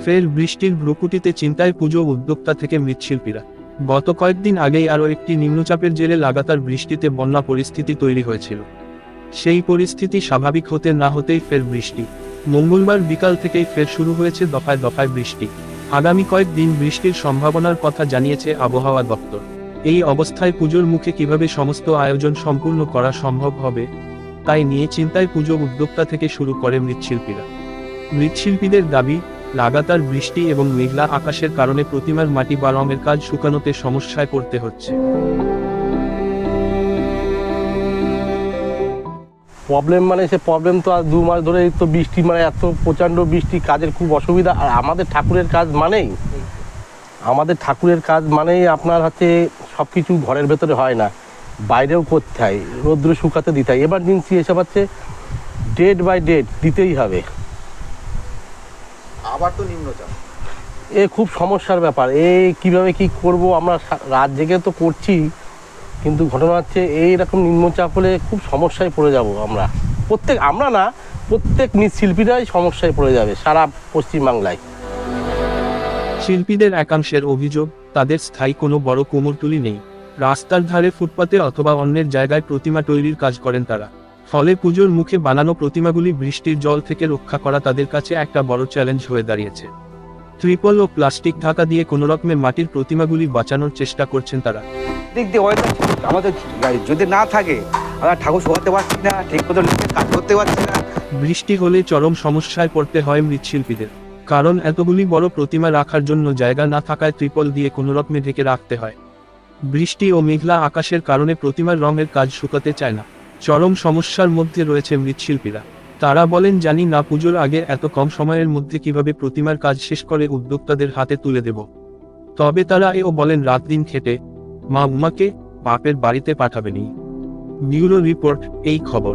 ফের বৃষ্টির ভ্রুকুটিতে চিন্তায় পুজো উদ্যোক্তা থেকে মৃৎশিল্পীরা। গত কয়েকদিন আগেই আরও একটি নিম্নচাপের জেরে লাগাতার বৃষ্টিতে বন্যা পরিস্থিতি তৈরি হয়েছিল। সেই পরিস্থিতি স্বাভাবিক হতে না হতেই ফের বৃষ্টি। মঙ্গলবার বিকাল থেকেই ফের শুরু হয়েছে দফায় দফায় বৃষ্টি। আগামী কয়েকদিন বৃষ্টির সম্ভাবনার কথা জানিয়েছে আবহাওয়া দপ্তর। এই অবস্থায় পুজোর মুখে কিভাবে সমস্ত আয়োজন সম্পূর্ণ করা সম্ভব হবে তাই নিয়ে চিন্তায় পুজো উদ্যোক্তা থেকে শুরু করে মৃৎশিল্পীরা। মৃৎশিল্পীদের দাবি, লাগাতার বৃষ্টি এবং মেঘলা আকাশের কারণে প্রতিমার মাটি বা রঙের কাজ শুকানোতে সমস্যায় পড়তে হচ্ছে। প্রবলেম মানে সে প্রবলেম তো আর 2 মাস ধরে তো বৃষ্টি, মানে এত প্রচণ্ড বৃষ্টি, কাজের খুব অসুবিধা। আর আমাদের ঠাকুরের কাজ মানেই আপনার হচ্ছে সব কিছু ঘরের ভেতরে হয় না, বাইরেও করতে হয়, রৌদ্র শুকাতে দিতে হয়। এমার্জেন্সি এসব হচ্ছে ডেট বাই ডেট দিতেই হবে। আবার তো নিম্নচাপ, এ খুব সমস্যার ব্যাপার। কিভাবে কি করব, আমরা রাত জেগে তো করছি, কিন্তু ঘটনা হচ্ছে এইরকম নিম্নচাপ হলে খুব সমস্যায় পড়ে যাব আমরা। প্রত্যেক মৃৎশিল্পীরাই সমস্যায় পড়ে যাবে সারা পশ্চিমবাংলায়। শিল্পীদের একাংশের অভিযোগ, তাদের স্থায়ী কোনো বড় কোমরটুলি নেই। রাস্তার ধারে, ফুটপাতে অথবা অন্যের জায়গায় প্রতিমা তৈরির কাজ করেন তারা। ফলে পুজোর মুখে বানানো প্রতিমাগুলি বৃষ্টির জল থেকে রক্ষা করা তাদের কাছে একটা বড় চ্যালেঞ্জ হয়ে দাঁড়িয়েছে। ত্রিপল ও প্লাস্টিক ঢাকা দিয়ে কোনোরকমে মাটির প্রতিমাগুলি বাঁচানোর চেষ্টা করছেন তারা। দিক দিয়ে ওয়েদার আমাদের যদি না থাকে, আমরা ঠাকুর শোয়াতে পারছি না, ঠিক মতো কাজ করতে পারছি না। বৃষ্টি হলে চরম সমস্যায় পড়তে হয় মৃৎশিল্পীদের, কারণ এতগুলি বড় প্রতিমা রাখার জন্য জায়গা না থাকায় ত্রিপল দিয়ে কোনোরকমে ঢেকে রাখতে হয়। বৃষ্টি ও মেঘলা আকাশের কারণে প্রতিমার রঙের কাজ শুকাতে চায় না। চরম সমস্যার মধ্যে রয়েছে মৃৎশিল্পীরা। তারা বলেন, জানি না পুজোর আগে এত কম সময়ের মধ্যে কিভাবে প্রতিমার কাজ শেষ করে উদ্যোক্তাদের হাতে তুলে দেব। তবে তারা এও বলেন, রাত দিন খেটে মা উমাকে বাপের বাড়িতে পাঠাবেনি। ব্যুরো রিপোর্ট, এই খবর।